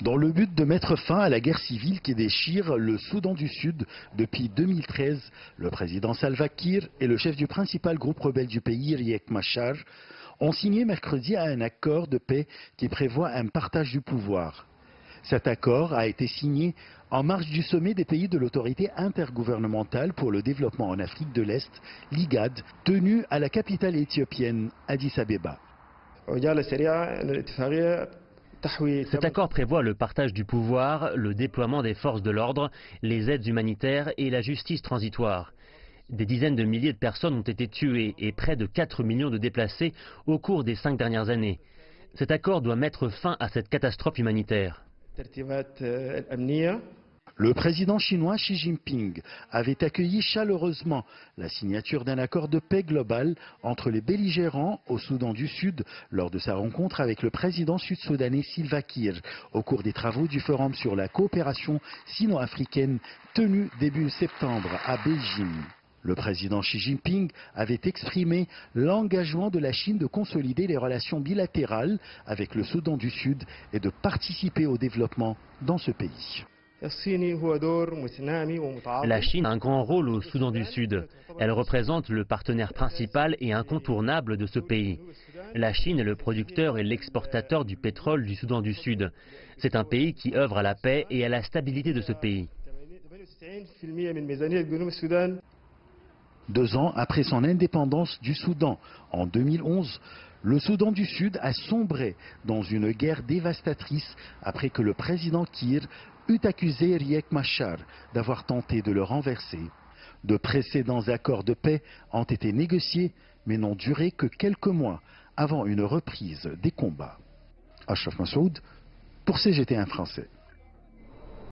Dans le but de mettre fin à la guerre civile qui déchire le Soudan du Sud depuis 2013, le président Salva Kiir et le chef du principal groupe rebelle du pays, Riek Machar, ont signé mercredi un accord de paix qui prévoit un partage du pouvoir. Cet accord a été signé en marge du sommet des pays de l'autorité intergouvernementale pour le développement en Afrique de l'Est, l'IGAD, tenu à la capitale éthiopienne, Addis Abeba. Cet accord prévoit le partage du pouvoir, le déploiement des forces de l'ordre, les aides humanitaires et la justice transitoire. Des dizaines de milliers de personnes ont été tuées et près de 4 millions de déplacés au cours des 5 dernières années. Cet accord doit mettre fin à cette catastrophe humanitaire. Le président chinois Xi Jinping avait accueilli chaleureusement la signature d'un accord de paix global entre les belligérants au Soudan du Sud lors de sa rencontre avec le président sud-soudanais Salva Kiir au cours des travaux du Forum sur la coopération sino-africaine tenu début septembre à Beijing. Le président Xi Jinping avait exprimé l'engagement de la Chine de consolider les relations bilatérales avec le Soudan du Sud et de participer au développement dans ce pays. La Chine a un grand rôle au Soudan du Sud. Elle représente le partenaire principal et incontournable de ce pays. La Chine est le producteur et l'exportateur du pétrole du Soudan du Sud. C'est un pays qui œuvre à la paix et à la stabilité de ce pays. 2 ans après son indépendance du Soudan, en 2011, le Soudan du Sud a sombré dans une guerre dévastatrice après que le président Kiir eut accusé Riek Machar d'avoir tenté de le renverser. De précédents accords de paix ont été négociés, mais n'ont duré que quelques mois avant une reprise des combats. Achraf Massoud pour CGT1 français.